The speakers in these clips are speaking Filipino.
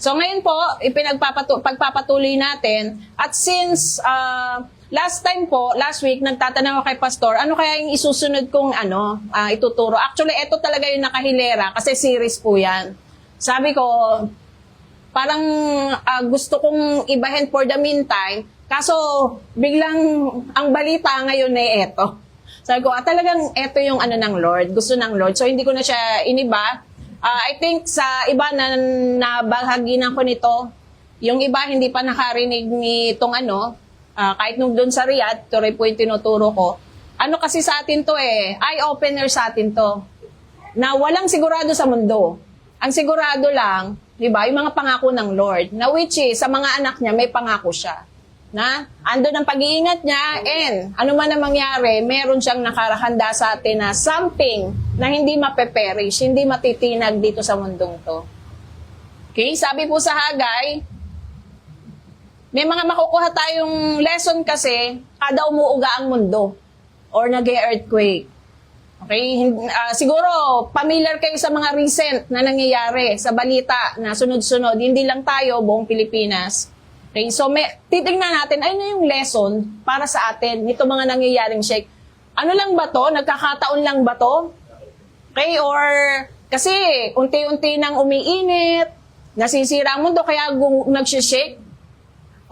So ngayon po, pagpapatuloy natin. At since last week, nagtatanong ako kay Pastor, ano kaya yung isusunod kong ituturo? Actually, ito talaga yung nakahilera kasi series po yan. Sabi ko, parang gusto kong ibahin for the meantime, kaso biglang ang balita ngayon ay eto. Sabi ko, talagang eto yung ng Lord, gusto ng Lord. So hindi ko na siya iniba. I think sa iba na nabaghaginan ko nito, yung iba hindi pa nakarinig nitong kahit nung doon sa Riyadh, ito rin po yung tinuturo ko. Ano kasi sa atin to eye-opener sa atin to, na walang sigurado sa mundo. Ang sigurado lang, di ba, yung mga pangako ng Lord, na which is, sa mga anak niya, may pangako siya. Na, andun ang pag-iingat niya, and ano man ang mangyari, meron siyang nakarahanda sa atin na something na hindi mapeperish, hindi matitinag dito sa mundong to. Okay, sabi po sa Hagay, may mga makukuha tayong lesson kasi kada umuuga ang mundo or nag-earthquake. Okay, siguro familiar kayo sa mga recent na nangyayari sa balita na sunod-sunod, hindi lang tayo, buong Pilipinas. Okay, so titingnan natin, ano yung lesson para sa atin nito mga nangyayaring shake. Ano lang ba to? Nagkakataon lang ba to? Okay, or kasi unti-unti nang umiinit, nasisira ang mundo kaya nagsishake,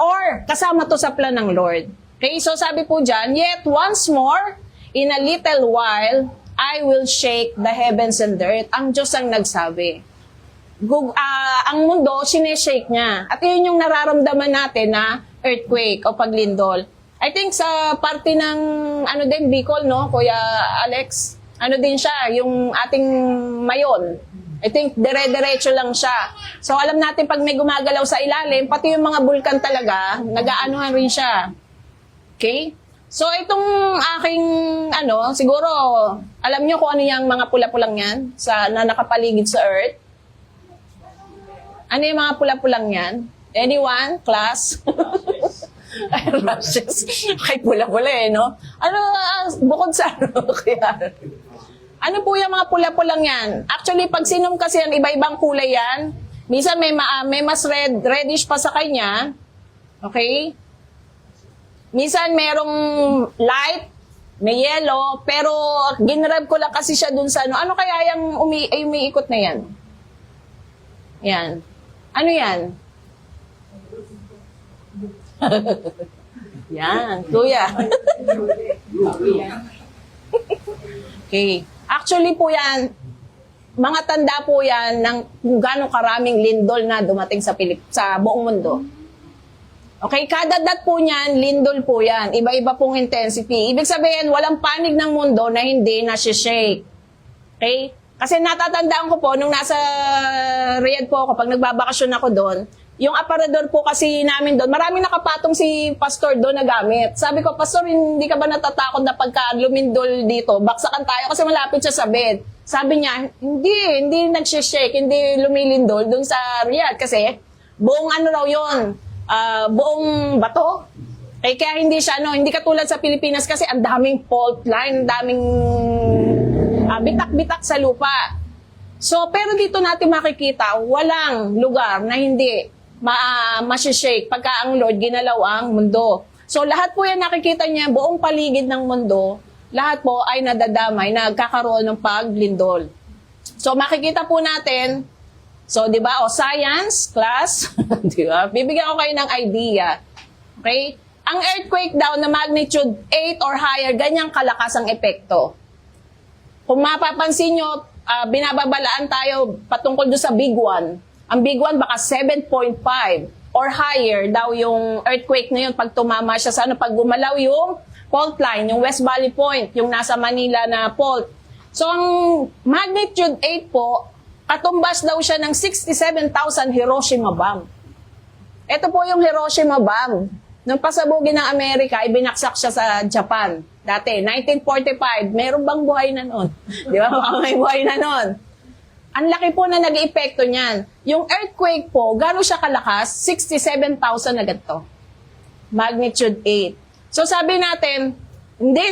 or kasama to sa plan ng Lord. Okay, so sabi po dyan, yet once more, in a little while, I will shake the heavens and the earth. Ang Diyos ang nagsabi. Ang mundo, sineshake niya. At yun yung nararamdaman natin na earthquake o paglindol. I think sa parte ng, Bicol, no, Kuya Alex, din siya, yung ating mayon. I think dire-diretso lang siya. So alam natin pag may gumagalaw sa ilalim, pati yung mga bulkan talaga, nag-aanuhan rin siya. Okay? So itong aking, siguro, alam nyo kung ano yung mga pula-pulang yan na nakapaligid sa earth? Ano yung mga pula-pulang yan? Anyone? Class? Rushes. Kay pula-pula no? Bukod sa kaya. Ano po yung mga pula-pulang yan? Actually, pag sinom kasi yan, iba-ibang kulay yan. Minsan may mas reddish pa sa kanya. Okay? Minsan merong light, may yellow, pero ginrab ko lang kasi siya dun sa ano kaya yung umiikot na yan? Yan. Ano yan? Yan, kuya. Okay. Actually po yan, mga tanda po yan ng kung gaano karaming lindol na dumating sa buong mundo. Okay, kada dat po niyan, lindol po yan. Iba-iba pong intensity. Ibig sabihin, walang panig ng mundo na hindi na-shake. Okay? Kasi natatandaan ko po, nung nasa Riyadh po ako, pag nagbabakasyon ako doon, yung aparador po kasi namin doon, maraming nakapatong si Pastor doon na gamit. Sabi ko, Pastor, hindi ka ba natatakot na pagka lumindol dito, baksakan tayo kasi malapit siya sa bed. Sabi niya, hindi nagsishake, hindi lumilindol doon sa Riyadh kasi buong raw yun, buong bato. Kaya hindi siya, hindi katulad sa Pilipinas kasi ang daming fault line, ang daming bitak-bitak sa lupa. So, pero dito natin makikita, walang lugar na hindi masishake pagka ang Lord ginalaw ang mundo. So, lahat po yan nakikita niya, buong paligid ng mundo, lahat po ay nadadamay, nagkakaroon ng paglindol. So, makikita po natin, so, di ba, science, class, di ba? Bibigyan ko kayo ng idea. Okay? Ang earthquake daw na magnitude 8 or higher, ganyang kalakas ang epekto. Kung mapapansin nyo, binababalaan tayo patungkol doon sa Big One. Ang Big One baka 7.5 or higher daw yung earthquake na yun pag tumama siya sa pag gumalaw yung fault line, yung West Valley Point, yung nasa Manila na fault. So ang magnitude 8 po, katumbas daw siya ng 67,000 Hiroshima bomb. Ito po yung Hiroshima bomb. Nung pasabugin ng Amerika, ibinaksak siya sa Japan. Dati, 1945, meron bang buhay na noon? Di ba? Baka may buhay na noon. Ang laki po na nag-epekto niyan. Yung earthquake po, gano'n siya kalakas? 67,000 na ganito. Magnitude 8. So sabi natin, hindi,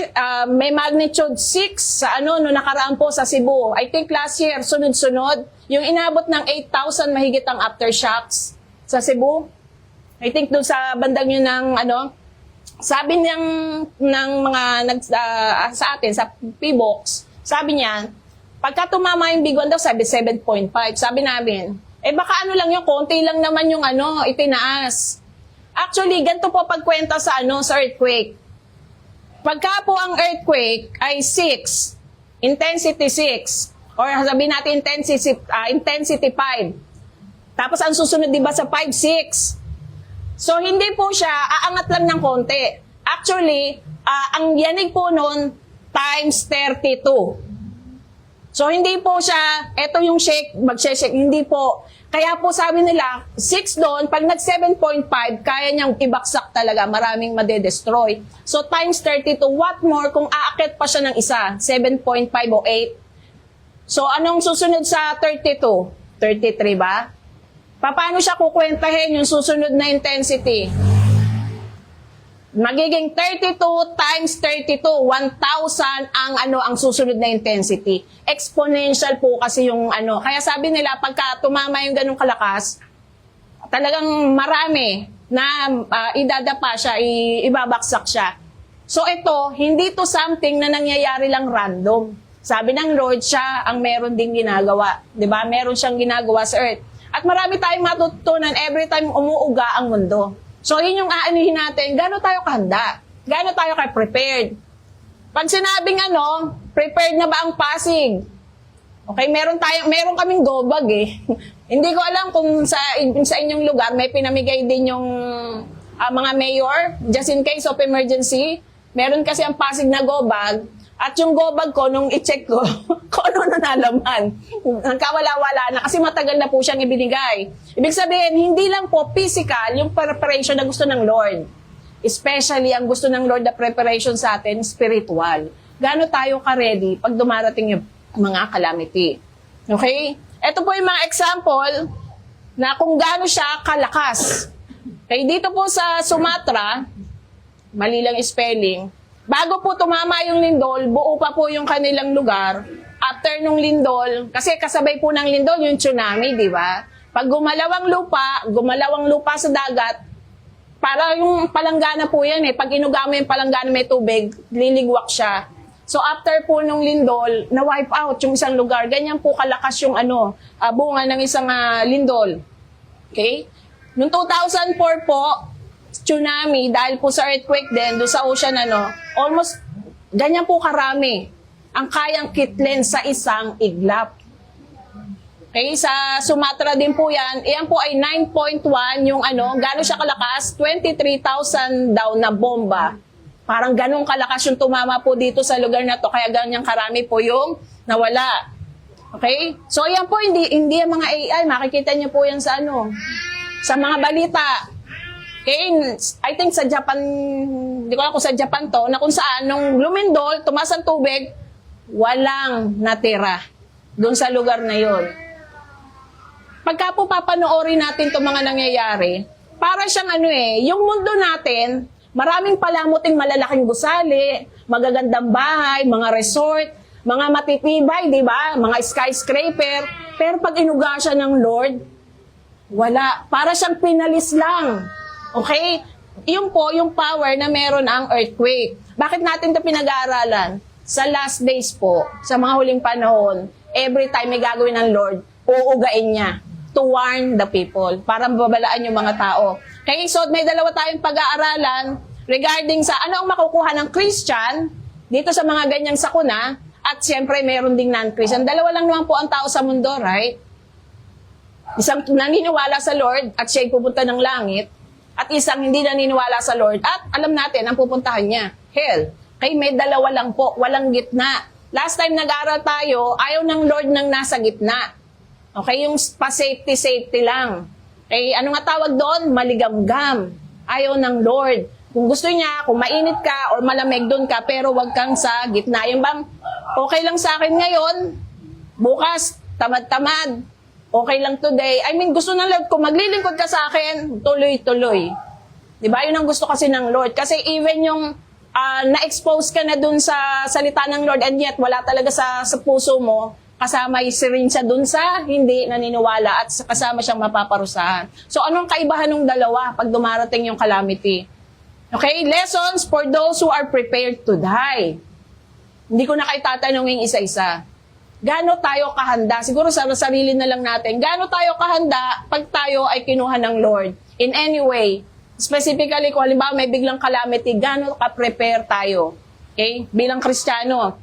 may magnitude 6 sa nung nakaraan po sa Cebu. I think last year, sunod-sunod. Yung inabot ng 8,000 mahigit ang aftershocks sa Cebu. I think doon sa bandang yun ng sabi ng mga sa atin, sa PBOX, sabi niya, pagka tumama yung big one daw, sabi 7.5. Sabi namin, baka lang yung konti lang naman yung itinaas. Actually, ganito po pagkwenta sa sa earthquake. Pagka po ang earthquake ay 6, intensity 6, or sabihin natin intensity 5. Tapos ang susunod, di ba, sa 5, 6. So, hindi po siya aangat lang ng konti. Actually, ang yanig po nun, times 32. So, hindi po siya, eto yung shake, mag-shake, hindi po. Kaya po sabi nila, 6 doon, pag nag-7.5, kaya niyang ibaksak talaga, maraming madedestroy. So, times 32, what more kung aakit pa siya ng isa, 7.5 o 8? So, anong susunod sa 32? 33 ba? Paano siya kukwentahin yung susunod na intensity? Magiging 32 times 32, 1,000 ang susunod na intensity. Exponential po kasi yung Kaya sabi nila, pagka tumama yung ganung kalakas, talagang marami na idadapa siya, ibabaksak siya. So ito, hindi to something na nangyayari lang random. Sabi ng Lord, siya ang meron ding ginagawa. 'Di ba? Meron siyang ginagawa sa earth. At marami tayong matutunan every time umuuga ang mundo. So, yun yung aanuhin natin, gaano tayo kahanda? Gaano tayo prepared? Pag sinabing prepared na ba ang Pasig? Okay, meron kaming gobag eh. Hindi ko alam kung sa inyong lugar may pinamigay din yung mga mayor, just in case of emergency. Meron kasi ang Pasig na gobag. At yung gobag ko, nung i-check ko, kung ano na nalaman. Nagkawala-wala na kasi matagal na po siyang ibinigay. Ibig sabihin, hindi lang po physical yung preparation na gusto ng Lord. Especially, ang gusto ng Lord na preparation sa atin, spiritual. Gaano tayo ka-ready pag dumarating yung mga calamity. Okay? Ito po yung mga example na kung gaano siya kalakas. Okay, dito po sa Sumatra, mali lang spelling, bago po tumama yung lindol, buo pa po yung kanilang lugar. After nung lindol, kasi kasabay po ng lindol yung tsunami, di ba? Pag gumalaw ang lupa sa dagat, para yung palanggana po yan eh. Pag inuga mo yung palanggana may tubig, liligwak siya. So after po nung lindol, na-wipe out yung isang lugar. Ganyan po kalakas yung bunga ng isang lindol. Okay? Noong 2004 po, tsunami, dahil po sa earthquake din, doon sa ocean, almost ganyan po karami ang kayang kitlin sa isang iglap. Okay, sa Sumatra din po yan, iyan po ay 9.1 yung gano'n siya kalakas, 23,000 daw na bomba. Parang ganun kalakas yung tumama po dito sa lugar na to, kaya ganyan karami po yung nawala. Okay? So yan po, hindi yung mga AI, makikita niyo po yan sa sa mga balita. Okay, I think sa Japan, hindi ko alam kung sa Japan to, na kung saan, nung lumindol, tumaas ang tubig, walang natira doon sa lugar na yon. Pagka po papanoorin natin itong mga nangyayari, para siyang yung mundo natin, maraming palamuting malalaking gusali, magagandang bahay, mga resort, mga matitibay, di ba? Mga skyscraper. Pero pag inuga siya ng Lord, wala. Para siyang pinalis lang. Okay? Yun po, yung power na meron ang earthquake. Bakit natin ito pinag-aaralan? Sa last days po, sa mga huling panahon, every time may gagawin ng Lord, uugain niya to warn the people, para mababalaan yung mga tao. Okay, so may dalawa tayong pag-aaralan regarding sa ano ang makukuha ng Christian dito sa mga ganyang sakuna, at siyempre meron ding non-Christian. Dalawa lang naman po ang tao sa mundo, right? Isang naniniwala sa Lord at siya'y pupunta ng langit, at isang hindi naniniwala sa Lord at alam natin ang pupuntahan niya, hell. Kaya may dalawa lang po, walang gitna. Last time nag-aral tayo, ayaw ng Lord ng nasa gitna. Okay, yung pa-safety lang. Okay, ano nga tawag doon? Maligamgam. Ayaw ng Lord. Kung gusto niya, kung mainit ka or malamig doon ka, pero wag kang sa gitna. Yung bang, okay lang sa akin ngayon, bukas, tamad-tamad. Okay lang today. I mean, gusto ng Lord, kung maglilingkod ka sa akin, tuloy-tuloy. Diba? Yun ang gusto kasi ng Lord. Kasi even yung na-expose ka na dun sa salita ng Lord and yet wala talaga sa puso mo, kasama rin siya dun sa hindi naniniwala at kasama siyang mapaparusahan. So anong kaibahan ng dalawa pag dumarating yung calamity? Okay, lessons for those who are prepared to die. Hindi ko na kayo tatanungin isa-isa. Gaano tayo kahanda? Siguro sa sarili na lang natin. Gaano tayo kahanda pag tayo ay kinuha ng Lord? In any way. Specifically, kung halimbawa may biglang calamity, gaano ka-prepare tayo? Okay? Bilang Kristiyano,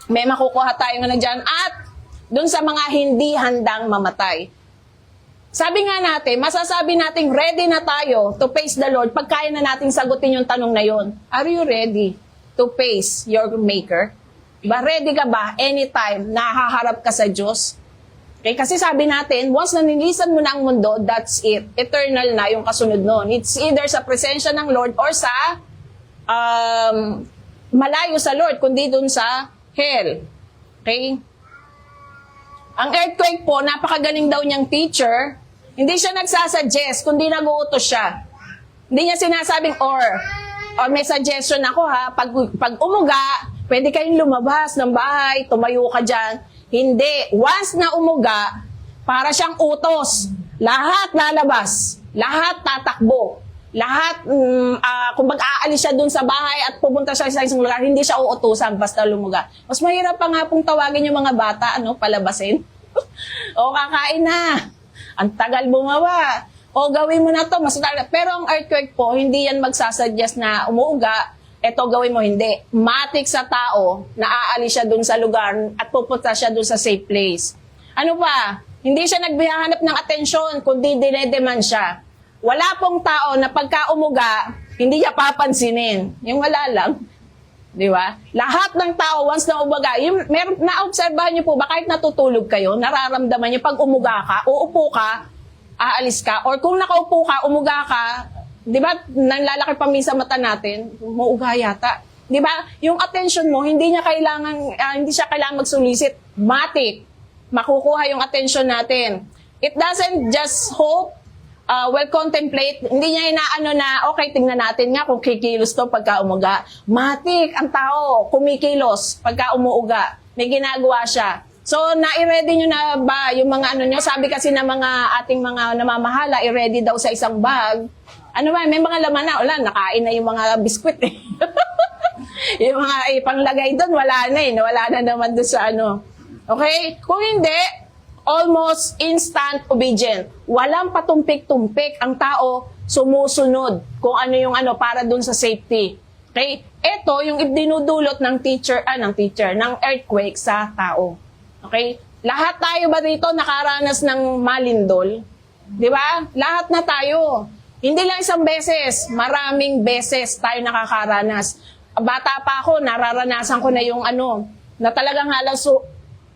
may makukuha tayo nga na dyan. At dun sa mga hindi handang mamatay. Sabi nga natin, masasabi natin ready na tayo to face the Lord pag kaya na natin sagutin yung tanong na yon. Are you ready to face your Maker? Diba? Ready ka ba anytime na haharap ka sa Diyos? Okay? Kasi sabi natin, once na nilisan mo na ang mundo, that's it. Eternal na yung kasunod nun. It's either sa presensya ng Lord or sa malayo sa Lord, kundi dun sa hell. Okay? Ang earthquake po, napakagaling daw niyang teacher. Hindi siya nagsasuggest, kundi nag-uutos siya. Hindi niya sinasabing or may suggestion ako ha, pag umuga, pwede kayong lumabas ng bahay, tumayo ka dyan. Hindi. Once na umuga, para siyang utos. Lahat lalabas. Lahat tatakbo. Lahat, kung mag-aalis siya dun sa bahay at pupunta siya sa isang lugar, hindi siya uutusan basta lumuga. Mas mahirap pa nga pong tawagin yung mga bata, palabasin. O, kakain na. Ang tagal bumaba. O, gawin mo na to. Mas tagal. Pero ang earthquake po, hindi yan magsasuggest na umuuga, eto gawin mo, hindi. Matik sa tao na aalis siya dun sa lugar at pupunta siya dun sa safe place. Ano pa? Hindi siya nagbihanap ng atensyon, kundi dinedemand siya. Wala pong tao na pagka umuga, hindi niya papansinin. Yung wala lang. Di ba? Lahat ng tao, once na umuga, na-obserbahan niyo po ba, kahit natutulog kayo, nararamdaman niyo, pag umuga ka, uupo ka, aalis ka, or kung nakaupo ka, umuga ka, di ba, nanlalaki pa minsan mata natin, mauga yata. Di ba? Yung attention mo, hindi siya kailangan magsulisit. Matik. Makukuha yung attention natin. It doesn't just hope, contemplate, hindi niya inaano na, okay, tingnan natin nga kung kikilos to pagka umuga. Matik, ang tao, kumikilos pagka umuuga. May ginagawa siya. So, na-ready nyo na ba yung mga nyo? Sabi kasi ng mga ating mga namamahala, i-ready daw sa isang bag. Ano ba, may mga laman na, wala, nakain na yung mga biskwit eh. Yung mga ipanglagay doon, wala na eh. Wala na naman doon sa Okay? Kung hindi, almost instant obedient. Walang patumpik-tumpik. Ang tao sumusunod kung ano yung para dun sa safety. Okay? Ito yung dinudulot ng ng earthquake sa tao. Okay? Lahat tayo ba dito nakaranas ng malindol? Di ba? Lahat na tayo. Hindi lang isang beses, maraming beses tayo nakakaranas. Bata pa ako, nararanasan ko na yung na talagang halos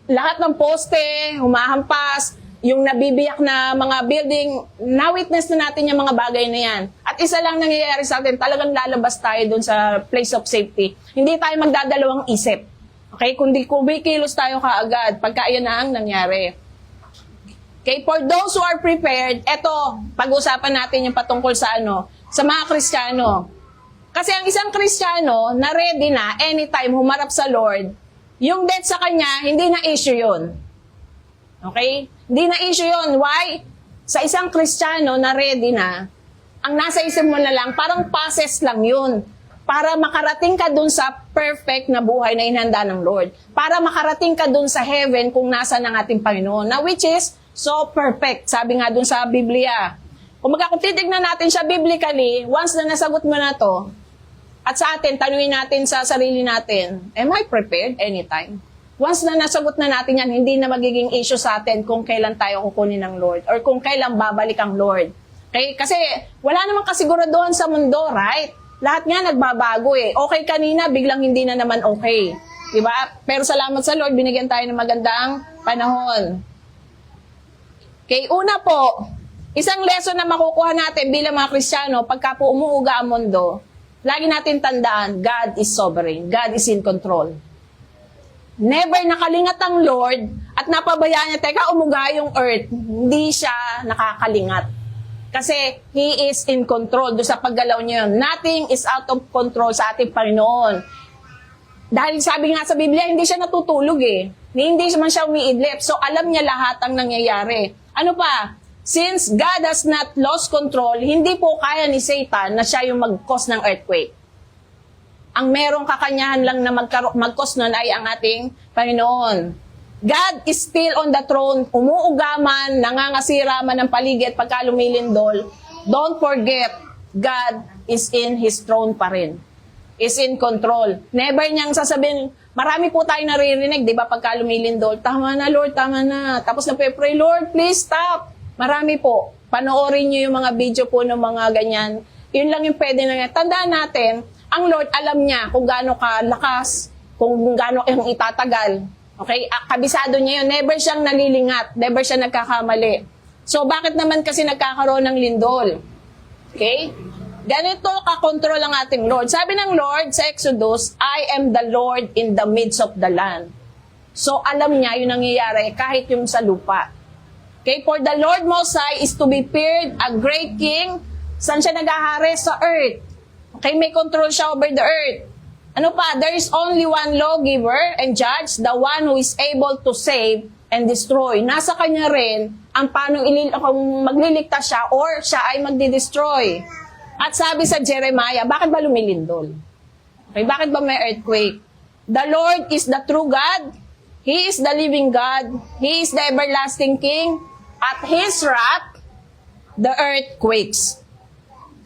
lahat ng poste, humahampas, yung nabibiyak na mga building, na-witness na natin yung mga bagay na yan. At isa lang nangyayari sa atin, talagang lalabas tayo dun sa place of safety. Hindi tayo magdadalawang isip. Okay? Kundi kumikilos tayo kaagad pagka yan na ang nangyari. Okay? For those who are prepared, eto, pag-usapan natin yung patungkol sa sa mga Kristiyano. Kasi ang isang Kristiyano na ready na anytime humarap sa Lord, yung death sa kanya, hindi na issue yun. Okay? Hindi na issue yun. Why? Sa isang Kristiyano na ready na, ang nasa isip mo na lang, parang process lang yun. Para makarating ka dun sa perfect na buhay na inhanda ng Lord. Para makarating ka dun sa heaven kung nasa ng ating Panginoon. Na which is so perfect. Sabi nga dun sa Biblia. Kung titignan natin siya biblically, once na nasagot mo na to, at sa atin, tanungin natin sa sarili natin, am I prepared anytime? Once na nasagot na natin yan, hindi na magiging issue sa atin kung kailan tayo kukunin ng Lord or kung kailan babalik ang Lord. Okay? Kasi wala namang kasiguraduhan sa mundo, right? Lahat nga nagbabago eh. Okay kanina, biglang hindi na naman okay. Diba? Pero salamat sa Lord, binigyan tayo ng magandang panahon. Okay, una po, isang lesson na makukuha natin bilang mga Kristiyano pagka po umuuga ang mundo, lagi natin tandaan, God is sovereign. God is in control. Never nakalingat ang Lord at napabayaan niya, teka, umuga yung earth. Hindi siya nakakalingat. Kasi He is in control doon sa paggalaw niya yun. Nothing is out of control sa ating Panginoon. Dahil sabi nga sa Biblia, hindi siya natutulog eh. Hindi man siya umiidlip. So alam niya lahat ang nangyayari. Ano pa? Since God has not lost control, hindi po kaya ni Satan na siya yung mag-cause ng earthquake. Ang merong kakanyahan lang na mag-cause nun ay ang ating Panginoon. God is still on the throne, umuugaman, nangangasira man ng paligid pagka lumilindol. Don't forget, God is in His throne pa rin. Is in control. Never niyang sasabihin, marami po tayo naririnig, di ba, pagka lumilindol, tama na Lord, tama na. Tapos nagpe-pray, Lord, please stop. Marami po. Panoorin niyo yung mga video po ng mga ganyan. Yun lang yung pwede na. Tandaan natin, ang Lord alam niya kung gaano kalakas, kung gaano yung itatagal. Okay? Kabisado niya yun. Never siyang nalilingat. Never siya nagkakamali. So, bakit naman kasi nagkakaroon ng lindol? Okay? Ganito kakontrol ang ating Lord. Sabi ng Lord sa Exodus, I am the Lord in the midst of the land. So, alam niya yung nangyayari kahit yung sa lupa. Okay? For the Lord Most High is to be feared, a great king. Saan siya nag-ahari? Sa earth. Okay? May control siya over the earth. Ano pa? There is only one lawgiver and judge, the one who is able to save and destroy. Nasa kanya rin ang paano kung magliligtas siya or siya ay magdi-destroy. At sabi sa Jeremiah, bakit ba lumilindol? Okay, bakit ba may earthquake? The Lord is the true God. He is the living God. He is the everlasting King. At His wrath, the earth quakes.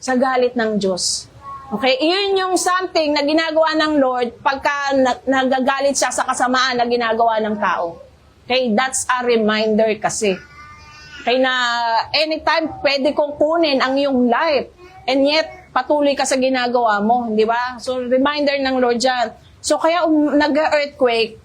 Sa galit ng Diyos. Okay, iyon yung something na ginagawa ng Lord pagka nagagalit siya sa kasamaan na ginagawa ng tao. Okay, that's a reminder kasi. Okay, na anytime pwede kong kunin ang iyong life. And yet, patuloy ka sa ginagawa mo, di ba? So, reminder ng Lord dyan. So, kaya nag-earthquake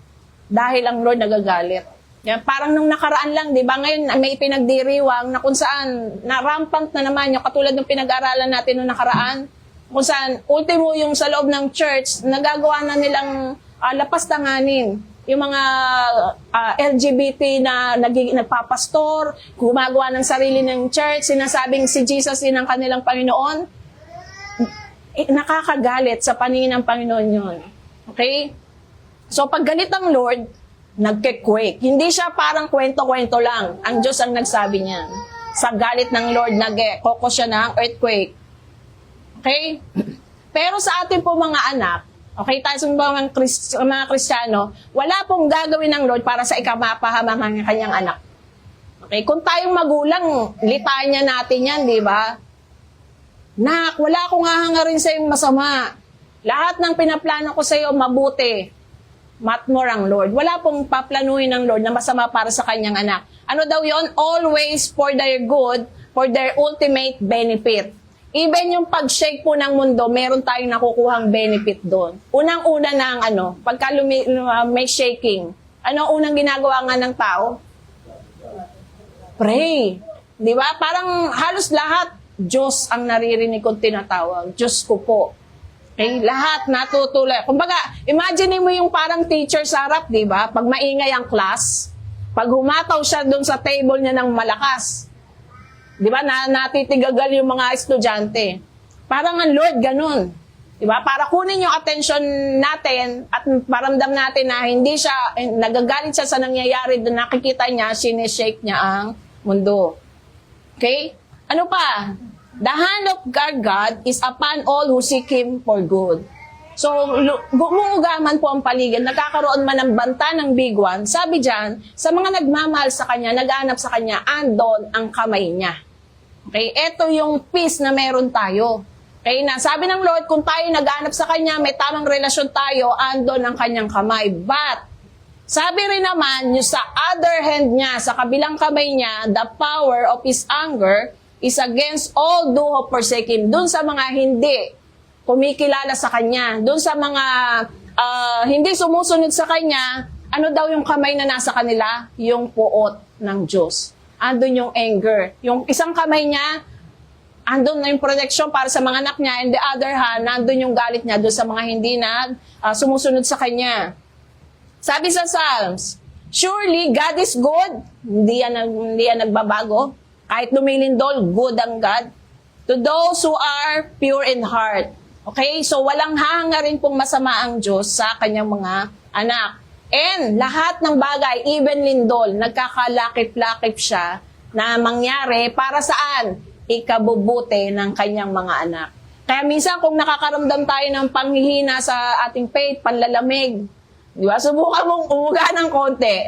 dahil ang Lord nagagalit. Yan, parang nung nakaraan lang, di ba? Ngayon, may pinagdiriwang na kung saan, na-rampant na naman yung katulad ng pinag-aralan natin nung nakaraan. Kung saan, ultimo yung sa loob ng church, nagagawa na nilang lapastanganin. Yung mga LGBT na nagpapastor, gumagawa ng sarili ng church, sinasabing si Jesus din ang kanilang Panginoon, nakakagalit sa paningin ng Panginoon yun. Okay? So, pag galit ang Lord, nagke-quake. Hindi siya parang kwento-kwento lang. Ang Diyos ang nagsabi niyan. Sa galit ng Lord, nagkoko siya ng earthquake. Okay? Pero sa ating po mga anak, okay, tayo sa mga Kristiyano, wala pong gagawin ng Lord para sa ikamapahamang ng kanyang anak. Okay, kung tayong magulang, litanya natin yan, di ba? Nak, wala akong hahangarin sa iyong masama. Lahat ng pinaplano ko sa iyo, mabuti. Matmore ang Lord. Wala pong paplanuhin ng Lord na masama para sa kanyang anak. Ano daw yon? Always for their good, for their ultimate benefit. Even yung pag-shake po ng mundo, meron tayong nakukuhang benefit doon. Unang-una na ang pagka may shaking, ano ang unang ginagawa nga ng tao? Pray. Di ba? Parang halos lahat, Diyos ang naririnig kong tinatawag. Diyos ko po. Okay? Lahat natutuloy. Kumbaga, imagine mo yung parang teacher sa harap, di ba? Pag maingay ang class, pag humataw siya doon sa table niya ng malakas, di ba, natitigagal yung mga estudyante. Parang ang Lord, ganun. Di ba? Para kunin yung attention natin at paramdam natin na hindi siya, nagagalit siya sa nangyayari, doon nakikita niya, sinishake niya ang mundo. Okay? Ano pa? The hand of God is upon all who seek Him for good. So, gumugaman po ang paligid, nagkakaroon man ng banta ng biguan, sabi dyan, sa mga nagmamahal sa Kanya, nag-aanap sa Kanya, andon ang kamay niya. Okay, ito yung peace na meron tayo. Okay, na sabi ng Lord, kung tayo nag-aanap sa Kanya, may tamang relasyon tayo, andon ang Kanyang kamay. But, sabi rin naman, yung sa other hand niya, sa kabilang kamay niya, the power of His anger is against all who forsake Him. Doon sa mga hindi kumikilala sa Kanya. Doon sa mga hindi sumusunod sa Kanya, ano daw yung kamay na nasa kanila? Yung puot ng Diyos. Andun yung anger. Yung isang kamay niya, andun na yung protection para sa mga anak niya. And the other hand, nandun yung galit niya doon sa mga hindi na sumusunod sa Kanya. Sabi sa Psalms, surely God is good. Hindi yan nagbabago. Kahit lumilindol, good ang God. To those who are pure in heart. Okay? So, walang hahangarin pong masama ang Diyos sa kanyang mga anak. And lahat ng bagay, even lindol, nagkakalakip-lakip siya na mangyari para saan? Ikabubuti ng kanyang mga anak. Kaya minsan kung nakakaramdam tayo ng panghihina sa ating faith, panlalamig, di ba? Subukan mong umuga ng konti.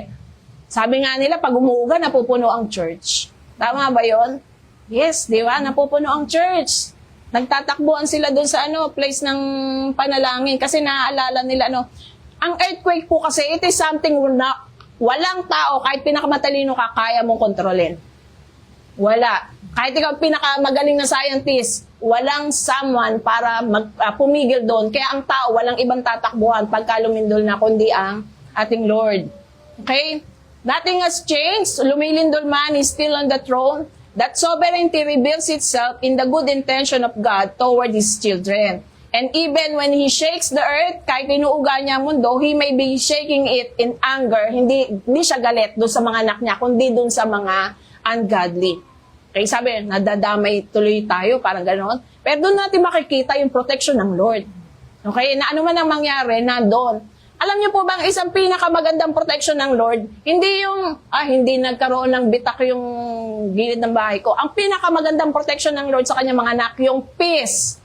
Sabi nga nila, pag umuuga, napupuno ang church. Tama ba yon? Yes, di ba? Napupuno ang church. Nagtatakbuhan sila doon sa place ng panalangin kasi naaalala nila ang earthquake po kasi it is something na walang tao kahit pinakamatalino ka kaya mong kontrolin. Wala. Kahit ikaw pinakamagaling na scientist, walang someone para pumigil doon. Kaya ang tao walang ibang tatakbuhan pagka lumindol na kundi ang ating Lord. Okay? Nothing has changed. Lumilindol man is still on the throne. That sovereignty reveals itself in the good intention of God toward His children. And even when He shakes the earth, kahit inuuga niya ang mundo, He may be shaking it in anger. Hindi siya galit doon sa mga anak niya, kundi doon sa mga ungodly. Kaya sabi, nadadamay tuloy tayo, parang gano'n. Pero doon natin makikita yung protection ng Lord. Okay? Na ano man ang mangyari, nandun. Alam niyo po ba, ang isang pinakamagandang protection ng Lord, hindi yung, hindi nagkaroon ng bitak yung gilid ng bahay ko. Ang pinakamagandang protection ng Lord sa kanyang mga anak, yung peace.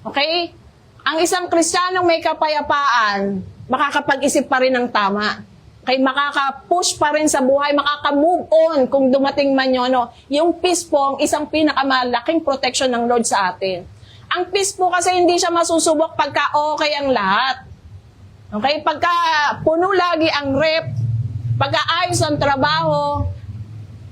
Okay? Ang isang Kristiyanong may kapayapaan, makakapag-isip pa rin ng tama. Okay, makaka-push pa rin sa buhay, makaka-move on kung dumating man yun. Yung peace po, ang isang pinakamalaking protection ng Lord sa atin. Ang peace po kasi hindi siya masusubok pagka okay ang lahat. Okay, pagka puno lagi ang rep, pagka ayos ang trabaho,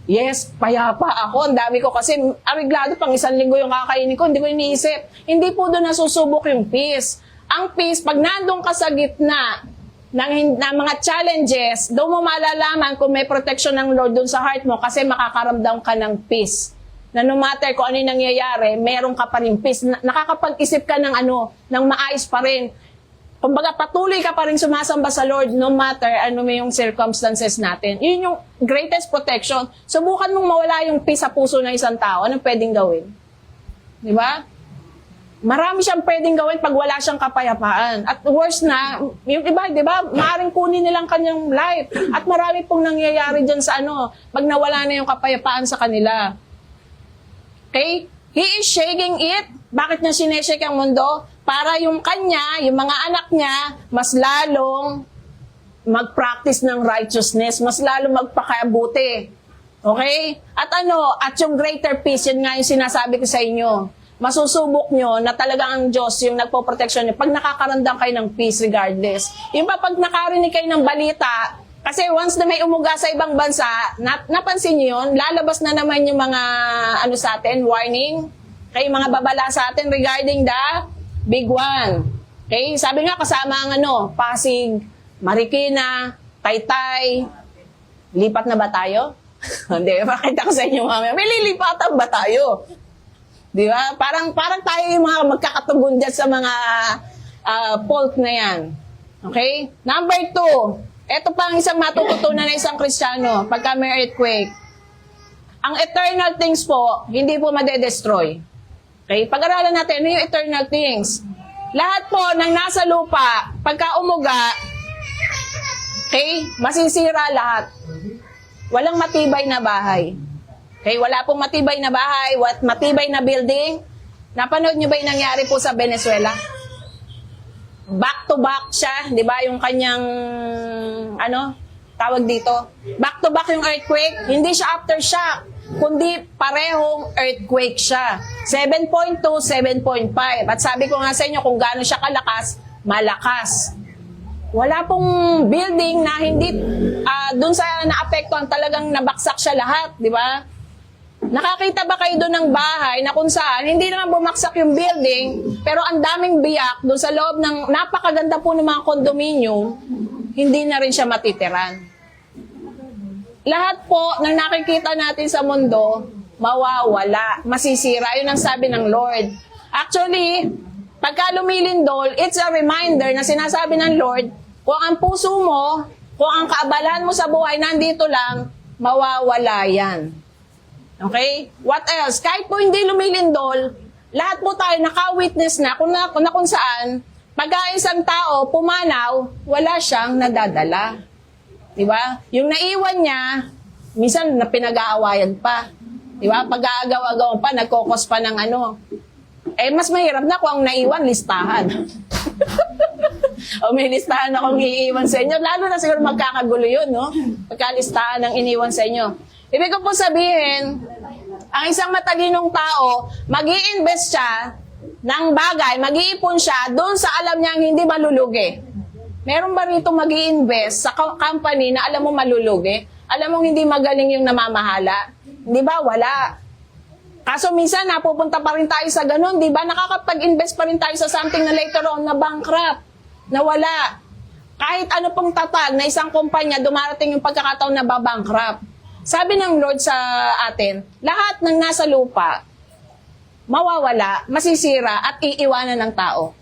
yes, payapa ako. Ang dami ko kasi ariglado pang 1 linggo yung kakainin ko, hindi ko iniisip. Hindi po doon nasusubok yung peace. Ang peace, pag nandun ka sa gitna ng mga challenges, doon mo malalaman kung may protection ng Lord doon sa heart mo kasi makakaramdam ka ng peace. Na no matter kung ano yung nangyayari, meron ka pa rin peace. Nakakapag-isip ka ng ng maayos pa rin. Kumbaga, patuloy ka pa rin sumasamba sa Lord no matter ano may yung circumstances natin. Yun yung greatest protection. Subukan mong mawala yung peace sa puso ng isang tao. Anong pwedeng gawin? Di ba? Marami siyang pwedeng gawin pag wala siyang kapayapaan. At worse na, yung iba, di ba, maaaring kunin nilang kanyang life. At marami pong nangyayari dyan sa pag nawala na yung kapayapaan sa kanila. Okay? He is shaking it. Bakit niya sineshake ang mundo? Para yung kanya, yung mga anak niya, mas lalong mag-practice ng righteousness, mas lalong magpakabuti. Okay? At yung greater peace, yun nga yung sinasabi ko sa inyo. Masusubok nyo na talagang ang Diyos yung nagpo-protection nyo pag nakakaramdam kayo ng peace regardless. Yung pa pag nakarinig kayo ng balita, kasi once na may umuga sa ibang bansa, napansin nyo yun, lalabas na naman yung mga sa atin, warning, kay mga babala sa atin regarding the big one. Okay? Sabi nga kasama ang Pasig, Marikina, Taytay, lipat na ba tayo? Hindi, makita ko sa inyo mamaya, may lilipatan ba tayo? Di ba? Parang tayo yung mga magkakatugon dyan sa mga fault na yan. Okay? Number 2, ito pa ang isang matututunan ng isang Kristiyano pagka may earthquake. Ang eternal things po, hindi po madedestroy. Okay? Pag-aralan natin, ano yung eternal things? Lahat po ng nasa lupa, pagka umuga, okay, masisira lahat. Walang matibay na bahay. Okay, wala pong matibay na bahay, matibay na building. Napanood nyo ba yung nangyari po sa Venezuela? Back to back siya, di ba? Yung kanyang, tawag dito. Back to back yung earthquake. Hindi siya aftershock, kundi parehong earthquake siya. 7.2, 7.5. At sabi ko nga sa inyo, kung gaano siya kalakas, malakas. Wala pong building na hindi, dun sa naapektuhan talagang nabaksak siya lahat, di ba? Nakakita ba kayo doon ng bahay na kung saan hindi naman bumaksak yung building, pero ang daming biyak doon sa loob ng napakaganda po ng mga kondominium, hindi na rin siya matitiran. Lahat po ng nakikita natin sa mundo, mawawala, masisira. Yun ang sabi ng Lord. Actually, pagka lumilindol, it's a reminder na sinasabi ng Lord, kung ang puso mo, kung ang kaabalahan mo sa buhay nandito lang, mawawala yan. Okay? What else? Kahit po hindi lumilindol, lahat po tayo naka-witness na kung saan, pagka isang tao pumanaw, wala siyang nadadala. Diba? Yung naiwan niya, minsan na pinag-aawayan pa. Diba? Pag-aagaw-agaw pa, nagkokos pa ng ano. Mas mahirap na kung ang naiwan, listahan. O may listahan akong iiwan sa inyo. Lalo na siguro magkakagulo yun, no? Pagkalistahan ng iniwan sa inyo. Ibig ko po sabihin, ang isang matalinong tao, mag-i-invest siya ng bagay, mag-iipon siya doon sa alam niyang hindi malulugi. Meron ba rito mag-i-invest sa company na alam mo malulugi? Alam mo hindi magaling yung namamahala? Di ba? Wala. Kaso minsan napupunta pa rin tayo sa ganun, di ba? Nakakapag-invest pa rin tayo sa something na later on na bankrupt, na wala. Kahit ano pong tatag na isang kumpanya, dumarating yung pagkakataon na babankrupt. Sabi ng Lord sa atin, lahat ng nasa lupa, mawawala, masisira, at iiwanan ng tao.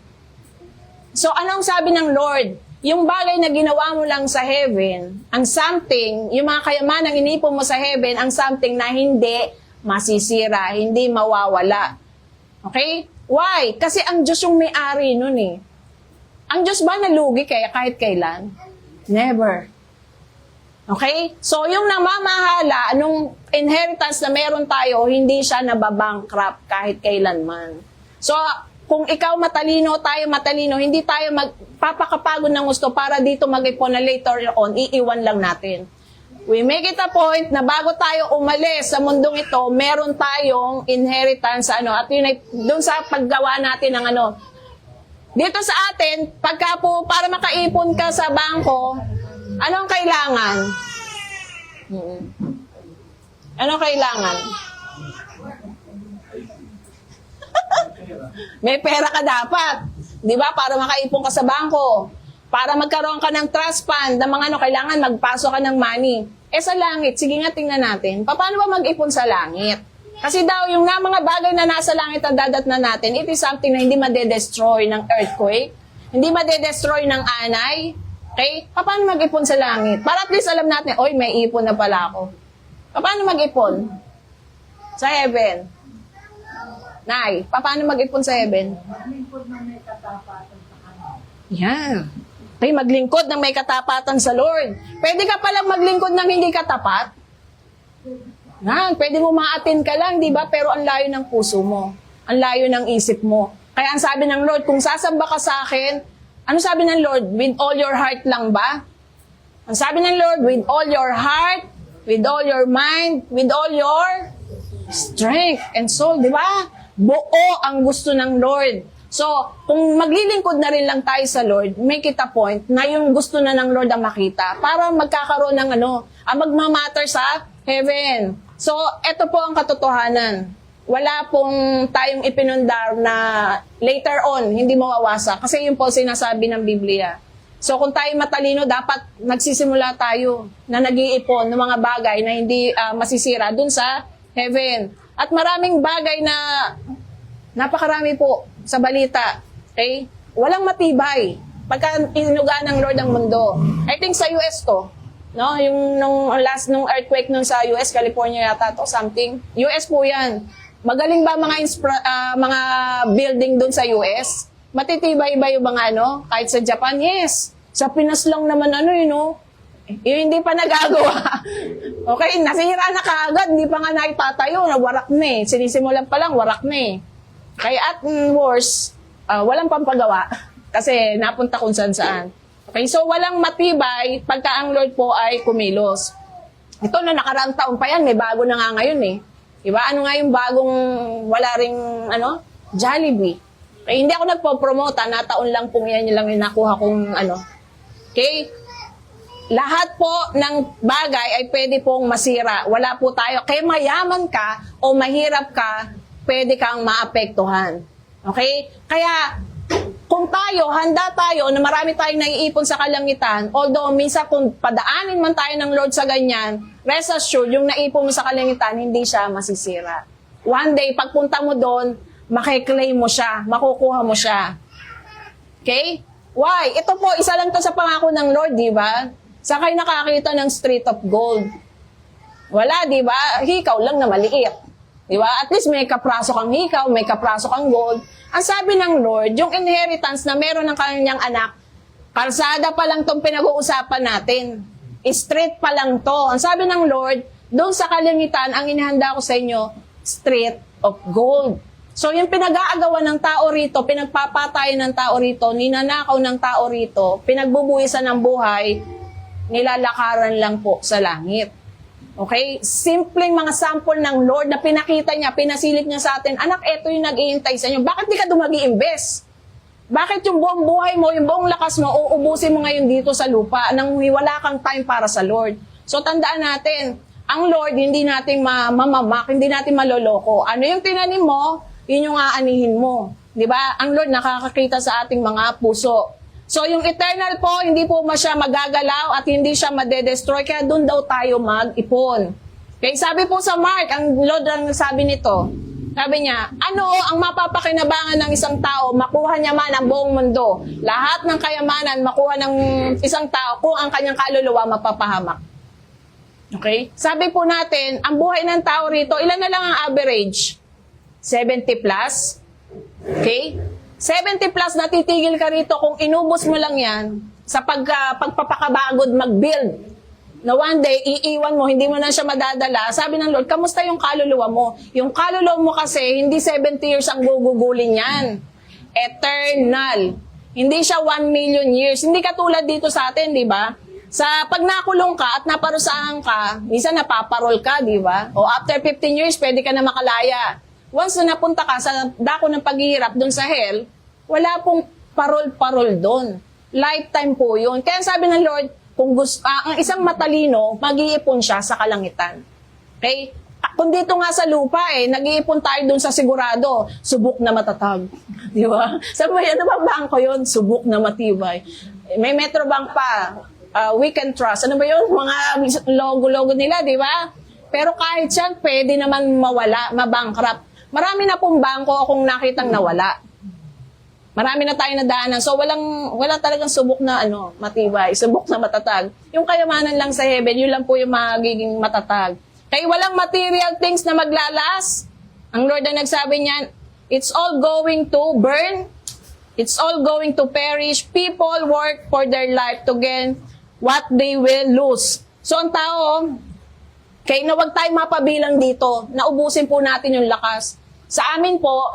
So, anong sabi ng Lord? Yung bagay na ginawa mo lang sa heaven, ang something, yung mga kayamanang inipon mo sa heaven, ang something na hindi masisira, hindi mawawala. Okay? Why? Kasi ang Diyos yung may-ari nun eh. Ang Diyos ba nalugi kaya kahit kailan? Never. Okay? So, yung namamahala, anong inheritance na meron tayo, hindi siya nababankrupt kahit kailanman. So, kung ikaw matalino, tayo matalino, hindi tayo magpapakapagod ng gusto para dito mag-ipon na later on, iiwan lang natin. We make it a point na bago tayo umalis sa mundong ito, meron tayong inheritance, at yun ay doon sa paggawa natin ng Dito sa atin, pagka po, para makaipon ka sa bangko, anong kailangan? Anong kailangan? May pera ka dapat. Di ba? Para makaipon ka sa bangko. Para magkaroon ka ng trust fund, ng mga kailangan magpasok ka ng money. Sa langit, sige nga tingnan natin, paano ba mag-ipon sa langit? Kasi daw, yung mga bagay na nasa langit na dadatnan natin, it is something na hindi madedestroy ng earthquake, hindi madedestroy ng anay. Okay? Paano mag-ipon sa langit? Para at least alam natin, oy, may ipon na pala ako. Paano mag-ipon? Sa heaven. Nay, paano mag-ipon sa heaven? Maglingkod ng may katapatan sa kanya. Yan. Okay, maglingkod ng may katapatan sa Lord. Pwede ka palang maglingkod ng hindi katapat. Yan, pwede mo ma-attend ka lang, di ba? Pero ang layo ng puso mo. Ang layo ng isip mo. Kaya ang sabi ng Lord, kung sasamba ka sa akin, ano sabi ng Lord? With all your heart lang ba? Ang sabi ng Lord, with all your heart, with all your mind, with all your strength and soul, di ba? Buo ang gusto ng Lord. So, kung maglilingkod na rin lang tayo sa Lord, make it a point na yung gusto na ng Lord ang makita para magkakaroon ng magmamatter sa heaven. So, eto po ang katotohanan. Wala pong tayong ipinundar na later on, hindi mawawasak. Kasi yun po sinasabi ng Biblia. So, kung tayo matalino, dapat nagsisimula tayo na nag-iipon ng mga bagay na hindi masisira dun sa heaven. At maraming bagay na napakarami po sa balita. Okay? Walang matibay. Pagka inugaan ng Lord ang mundo. I think sa US to. No? Yung nung earthquake nung sa US, California yata to, something. US po yan. Magaling ba mga building dun sa US? Matitibay ba yung mga kahit sa Japan? Yes. Sa Pinas lang naman yung hindi pa nagagawa. Okay, nasira na kaagad, hindi pa nga naitatayo, warak na eh. Sinisimulan pa lang, warak na eh. Kaya at worse, walang pampagawa kasi napunta kung saan-saan. Okay, so walang matibay pagka ang Lord po ay kumilos. Ito na nakaraang taon pa yan, may bago na nga ngayon eh. Diba? Ano nga yung bagong wala ring Jollibee. Okay, hindi ako nagpo-promote, nataon lang pong yan lang yung nakuha kong Okay? Lahat po ng bagay ay pwede pong masira. Wala po tayo. Kaya mayaman ka o mahirap ka, pwede kang maapektuhan. Okay? Kaya, kung handa tayo na marami tayong naiipon sa kalangitan, although minsan kung padaanin man tayo ng Lord sa ganyan, rest assured, yung naipon mo sa kalangitan, hindi siya masisira. One day, pagpunta mo doon, makiklaim mo siya, makukuha mo siya. Okay? Why? Ito po, isa lang to sa pangako ng Lord, di ba? Saan kayo nakakita ng street of gold? Wala, di ba? Hikaw lang na maliit. Di ba? At least may kapraso kang hikaw, may kapraso kang gold. Ang sabi ng Lord, yung inheritance na meron ng kanyang anak, kalsada pa lang itong pinag-uusapan natin. Street pa lang to. Ang sabi ng Lord, doon sa kalangitan, ang inihanda ko sa inyo, street of gold. So yung pinag-aagawan ng tao rito, pinagpapatayan ng tao rito, ninanakaw ng tao rito, pinagbubuhisan ng buhay, nilalakaran lang po sa langit. Okay? Simpleng mga sample ng Lord na pinakita niya, pinasilip niya sa atin, anak, eto yung nag-iintay sa inyo. Bakit di ka dumag-i-invest? Bakit yung buong buhay mo, yung buong lakas mo, uubusin mo ngayon dito sa lupa nang wala kang time para sa Lord? So tandaan natin, ang Lord, hindi natin mamamak, hindi natin maloloko. Ano yung tinanim mo, yun yung aanihin mo. Di ba? Ang Lord nakakakita sa ating mga puso. So yung eternal po, hindi po siya magagalaw at hindi siya madedestroy, kaya doon daw tayo mag-ipon. Okay, sabi po sa Mark, ang Lord ang sabi nito, sabi niya, ano ang mapapakinabangan ng isang tao, makuha niya man ang buong mundo. Lahat ng kayamanan, makuha ng isang tao kung ang kanyang kaluluwa mapapahamak. Okay? Sabi po natin, ang buhay ng tao rito, ilan na lang ang average? 70 plus? Okay? 70 plus natitigil ka rito kung inubos mo lang yan sa pagpapakabagod mag-build. Na one day, iiwan mo, hindi mo na siya madadala. Sabi ng Lord, kamusta yung kaluluwa mo? Yung kaluluwa mo kasi, hindi 70 years ang gugugulin yan. Eternal. Hindi siya 1 million years. Hindi katulad dito sa atin, di ba? Sa pag nakulong ka at naparusahan ka, minsan napaparol ka, di ba? O after 15 years, pwede ka na makalaya. Once na napunta ka sa dako ng paghihirap doon sa hell, wala pong parol-parol doon. Lifetime po yun. Kaya sabi ng Lord, kung gusto, ang isang matalino, mag-iipon siya sa kalangitan. Okay? Kung dito nga sa lupa, nag-iipon tayo doon sa sigurado, subok na matatag. Di ba? Sabi mo, ano ba bangko yun? Subok na matibay. May Metrobank pa, we can trust. Ano ba yun? Mga logo-logo nila, di ba? Pero kahit yan, pwede naman mawala, mabankrupt. Marami na pong bangko akong nakitang nawala. Marami na tayo nadaanan. So, wala talagang subok na matibay, subok na matatag. Yung kayamanan lang sa heaven, yun lang po yung magiging matatag. Kaya walang material things na maglalas. Ang Lord ang nagsabi niyan, it's all going to burn. It's all going to perish. People work for their life to gain what they will lose. So, ang tao, kaya na wag tayo mapabilang dito, naubusin po natin yung lakas. Sa amin po,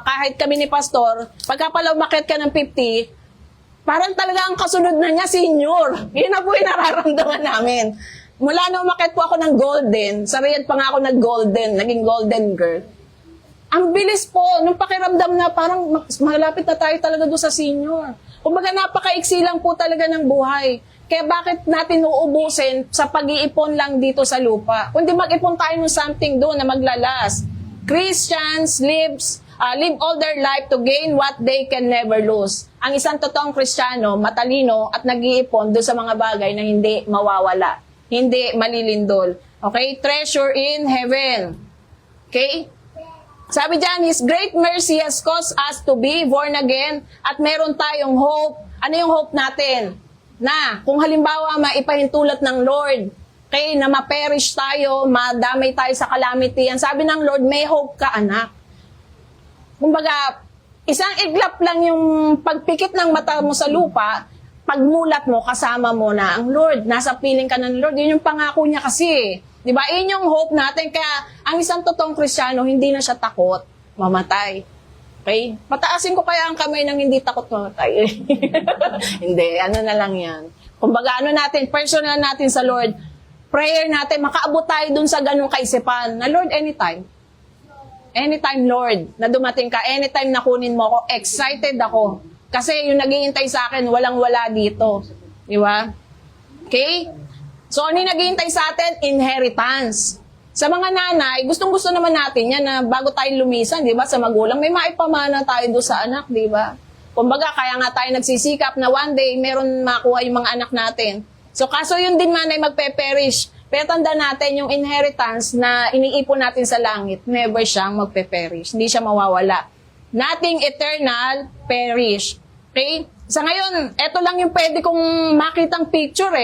kahit kami ni Pastor, pagka pala umakyat ka ng 50, parang talaga ang kasunod na niya, senior. Yun na po yung nararamdaman namin. Mula na umakyat po ako ng golden, sa Riyadh pa nga ako nag-golden, naging golden girl. Ang bilis po, nung pakiramdam na parang malapit na tayo talaga doon sa senior. Kumbaga napakaiksi lang po talaga ng buhay. Kaya bakit natin uubusin sa pag-iipon lang dito sa lupa? Kundi mag-ipon tayo ng something doon na maglalas. Christians live all their life to gain what they can never lose. Ang isang totoong Kristiyano, matalino at nag-iipon doon sa mga bagay na hindi mawawala, hindi malilindol. Okay? Treasure in heaven. Okay? Sabi dyan, His great mercy has caused us to be born again at meron tayong hope. Ano yung hope natin? Na kung halimbawa maipahintulot ng Lord, okay, na ma-perish tayo, madamay tayo sa calamity. Ang sabi ng Lord, may hope ka, anak. Kumbaga, isang iglap lang yung pagpikit ng mata mo sa lupa, pagmulat mo, kasama mo na ang Lord. Nasa piling ka ng Lord. Yun yung pangako niya kasi. Di ba? Yun yung hope natin. Kaya, ang isang totoong Kristiyano, hindi na siya takot mamatay. Okay? Pataasin ko kaya ang kamay ng hindi takot mamatay. Hindi, na lang yan. Kumbaga, natin, personal natin sa Lord, prayer natin, makaabot tayo dun sa ganung kaisipan na Lord, anytime. Anytime, Lord, na dumating ka, anytime na kunin mo ako, excited ako. Kasi yung naghihintay sa akin, walang-wala dito. Di ba? Okay? So, ano yung naghihintay sa atin? Inheritance. Sa mga nanay, gustong-gusto naman natin yan na bago tayo lumisan, di ba, sa magulang, may maipamana tayo doon sa anak, di ba? Kumbaga, kaya nga tayo nagsisikap na one day, meron makuha yung mga anak natin. So, kaso yun din man ay magpe-perish. Pero tanda natin yung inheritance na iniipon natin sa langit, never siyang magpe-perish. Hindi siya mawawala. Nothing eternal, perish. Okay? Sa ngayon, eto lang yung pwede kong makitang picture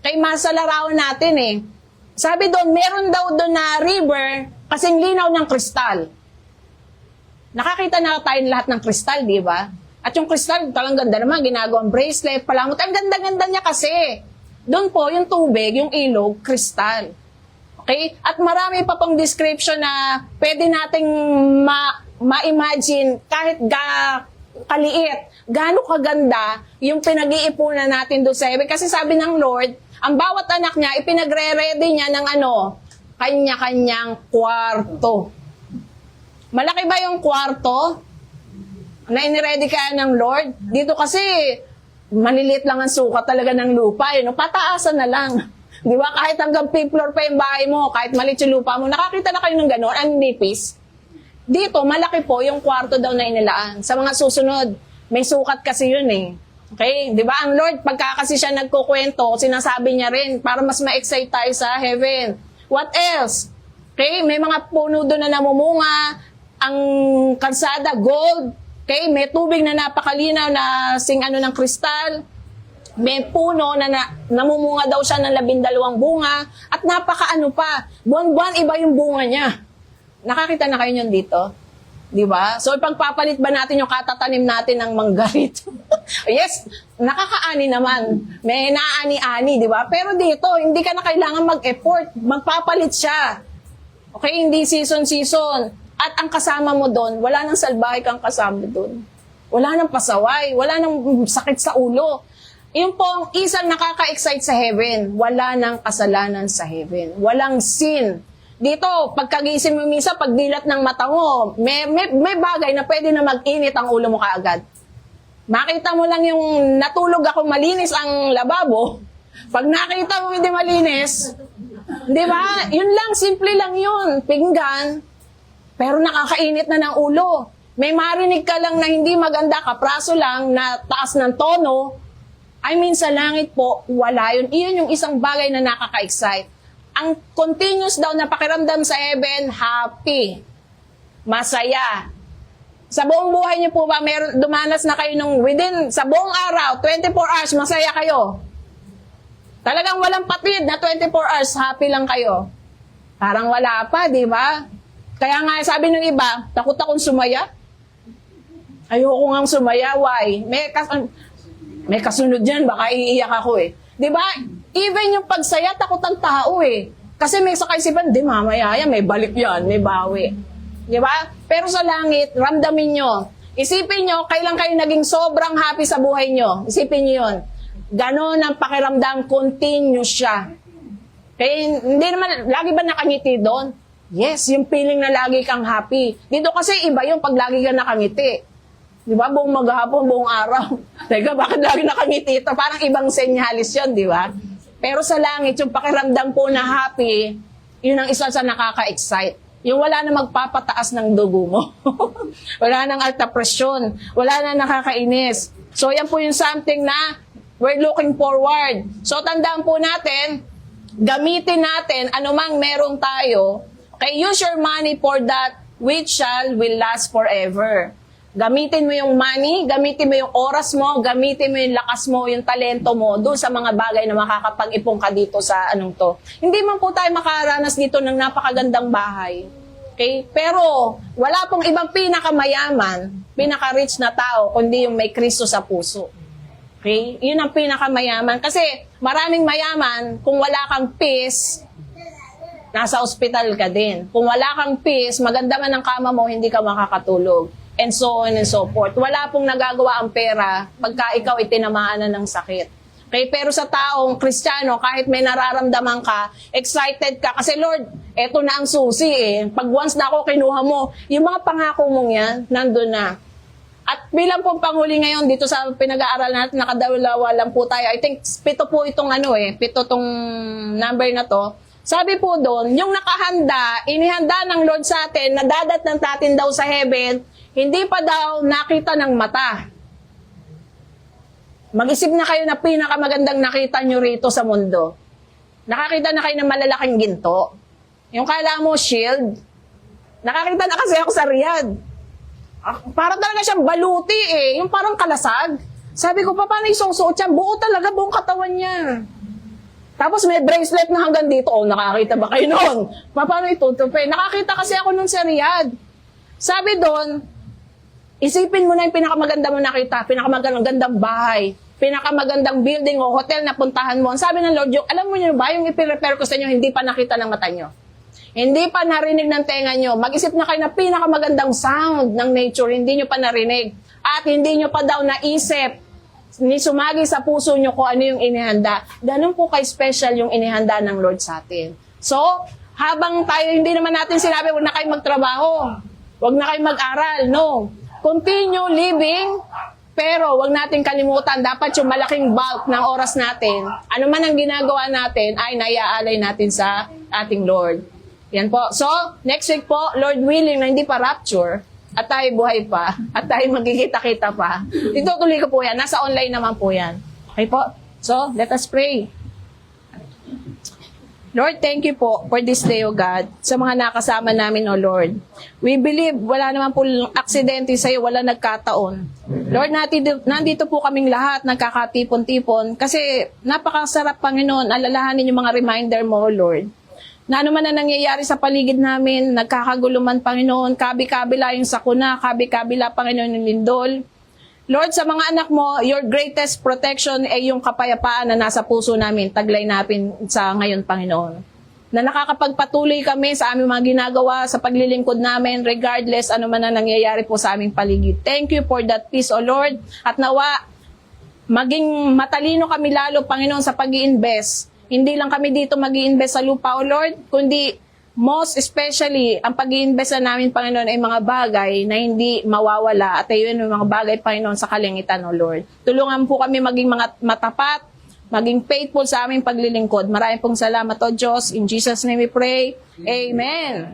Kay masalarawan natin Sabi doon, meron daw doon na river Kasing linaw ng kristal. Nakakita na tayo lahat ng kristal, di ba? At yung kristal, talagang ganda naman, ginagawang bracelet, palamot. Ang ganda-ganda niya kasi. Doon po, yung tubig, yung ilog, kristal. Okay? At marami pa pong description na pwede nating ma-imagine kahit kaliit, gaano kaganda yung pinag-iipunan natin doon sa heaven. Kasi sabi ng Lord, ang bawat anak niya, ipinagre-ready niya ng kanya-kanyang kwarto. Malaki ba yung kwarto na iniready ka ng Lord? Dito kasi, maliliit lang ang sukat talaga ng lupa. Pataasan na lang. Di ba? Kahit hanggang 5th floor pa yung bahay mo, kahit maliit yung lupa mo, nakakita na kayo ng gano'n, ang nipis. Dito, malaki po yung kwarto daw na inilaan. Sa mga susunod, may sukat kasi yun eh. Okay? Di ba? Ang Lord, pagka kasi siya nagkukwento, sinasabi niya rin, para mas ma-excite tayo sa heaven. What else? Okay? May mga puno doon na namumunga, ang kalsada, gold. Okay? May tubig na napakalinaw na ng kristal. May puno na namumunga daw siya ng 12 bunga. At napakaano pa. Buwan-buwan iba yung bunga niya. Nakakita na kayo yun dito? Di ba? So, ipagpapalit ba natin yung katatanim natin ng mangga rito? Yes, nakakaani naman. May naani-ani, di ba? Pero dito, hindi ka na kailangan mag-effort. Magpapalit siya. Okay? Hindi season-season. At ang kasama mo doon, wala nang salbahe kang kasama doon. Wala nang pasaway, wala nang sakit sa ulo. Yun po ang isang nakaka-excite sa heaven. Wala nang kasalanan sa heaven. Walang sin. Dito, pagkagising mo minsan, pagdilat ng mata mo, may bagay na pwede na mag-init ang ulo mo kaagad. Makita mo lang yung natulog ako malinis ang lababo. Pag nakita mo hindi malinis, di ba? Yun lang, simple lang yun. Pinggan. Pero nakakainit na ng ulo. May marinig ka lang na hindi maganda, kapraso lang, na taas ng tono. I mean, sa langit po, wala yun. Iyon yung isang bagay na nakaka-excite. Ang continuous daw na pakiramdam sa heaven, happy, masaya. Sa buong buhay niyo po ba, dumanas na kayo sa buong araw, 24 hours, masaya kayo? Talagang walang patid na 24 hours, happy lang kayo. Parang wala pa, di ba? Kaya nga, sabi ng iba, takot akong sumaya. Ayoko nga sumaya, why? May kasunod dyan, baka iiyak ako eh. Di ba? Even yung pagsaya, takot ang tao eh. Kasi may sakaisipan, di mamaya yan, may balik yan, may bawi. Di ba? Pero sa langit, ramdamin nyo. Isipin nyo, kailan kayo naging sobrang happy sa buhay nyo. Isipin nyo yun. Ganon ang pakiramdam, continuous siya. Kaya hindi naman, lagi ba nakangiti doon? Yes, yung feeling na lagi kang happy. Dito kasi iba yung pag lagi ka nakangiti. Di ba? Buong maghapon, buong araw. Teka, bakit lagi nakangiti ito? Parang ibang senyalis yun, di ba? Pero sa langit, yung pakiramdam po na happy, yun ang isa sa nakaka-excite. Yung wala na magpapataas ng dugo mo. Wala nang alta presyon. Wala na nakakainis. So, yan po yung something na we're looking forward. So, tandaan po natin, gamitin natin anumang meron tayo. Okay, use your money for that which will last forever. Gamitin mo yung money, gamitin mo yung oras mo, gamitin mo yung lakas mo, yung talento mo doon sa mga bagay na makakapag-ipon ka dito sa to. Hindi man po tayo makaranas dito ng napakagandang bahay. Okay? Pero wala pong ibang pinakamayaman, pinaka-rich na tao, kundi yung may Kristo sa puso. Okay? Yun ang pinakamayaman. Kasi maraming mayaman, kung wala kang peace, nasa ospital ka din. Kung wala kang peace, maganda man ang kama mo, hindi ka makakatulog. And so on and so forth. Wala pong nagagawa ang pera pagka ikaw itinamaan na ng sakit. Okay? Pero sa taong Kristiyano, kahit may nararamdaman ka, excited ka. Kasi Lord, eto na ang susi eh. Pag once na ako kinuha mo, yung mga pangako mong yan, nandun na. At bilang pong panghuli ngayon dito sa pinag-aaral natin, nakadalawa lang po tayo. I think 7 po itong 7 tong number na to. Sabi po doon, yung nakahanda, inihanda ng Lord sa atin, nadadatnan natin daw sa heaven, hindi pa daw nakita ng mata. Mag-isip na kayo na pinakamagandang nakita nyo rito sa mundo. Nakakita na kayo ng malalaking ginto. Yung kala mo shield. Nakakita na kasi ako sa Riyadh. Para talaga siyang baluti eh. Yung parang kalasag. Sabi ko, paano isusuot yan? Buo talaga, buong katawan niya. Tapos may bracelet na hanggang dito. Oh, nakakita ba kayo noon? Paano itutupi? Nakakita kasi ako nun sa Riyadh. Sabi doon, isipin mo na yung pinakamaganda mo nakita, pinakamagandang bahay, pinakamagandang building o hotel na puntahan mo. Ang sabi ng Lord, alam mo nyo ba, yung ipirepair ko sa inyo, hindi pa nakita ng mata nyo. Hindi pa narinig ng tenga nyo. Mag-isip na kayo na pinakamagandang sound ng nature, hindi nyo pa narinig. At hindi nyo pa daw naisip, ni sumagi sa puso nyo kung ano yung inihanda. Ganun po kay-special yung inihanda ng Lord sa atin. So, habang tayo, hindi naman natin sinabi, huwag na kayo magtrabaho. Huwag na kayo mag-aral. No. Continue living, pero huwag natin kalimutan, dapat yung malaking bulk ng oras natin, ano man ang ginagawa natin, ay naiaalay natin sa ating Lord. Yan po. So, next week po, Lord willing, na hindi pa rapture, at tayo buhay pa, at tayo magkikita-kita pa. Itutuloy ko po yan. Nasa online naman po yan. Okay po? So, let us pray. Lord, thank you po for this day, O God, sa mga nakasama namin, O Lord. We believe wala naman po aksidente sa'yo, wala nagkataon. Lord, nandito po kaming lahat, nagkakatipon-tipon, kasi napakasarap, Panginoon, alalahanin yung mga reminder mo, O Lord. Na ano man na nangyayari sa paligid namin, nagkakaguluman, Panginoon, kabi-kabila yung sakuna, kabi-kabila, Panginoon, yung lindol. Lord, sa mga anak mo, your greatest protection ay yung kapayapaan na nasa puso namin, taglay natin sa ngayon, Panginoon. Na nakakapagpatuloy kami sa aming mga ginagawa, sa paglilingkod namin, regardless ano man na nangyayari po sa aming paligid. Thank you for that peace, O Lord. At nawa, maging matalino kami lalo, Panginoon, sa pag-i-invest. Hindi lang kami dito mag-i-invest sa lupa, O Lord, kundi most especially, ang pag-i-invest na namin, Panginoon, ay mga bagay na hindi mawawala at ayun yung mga bagay, Panginoon, sa kalingitan, O Lord. Tulungan po kami maging mga matapat, maging faithful sa aming paglilingkod. Maraming pong salamat, O Diyos. In Jesus' name we pray. Amen.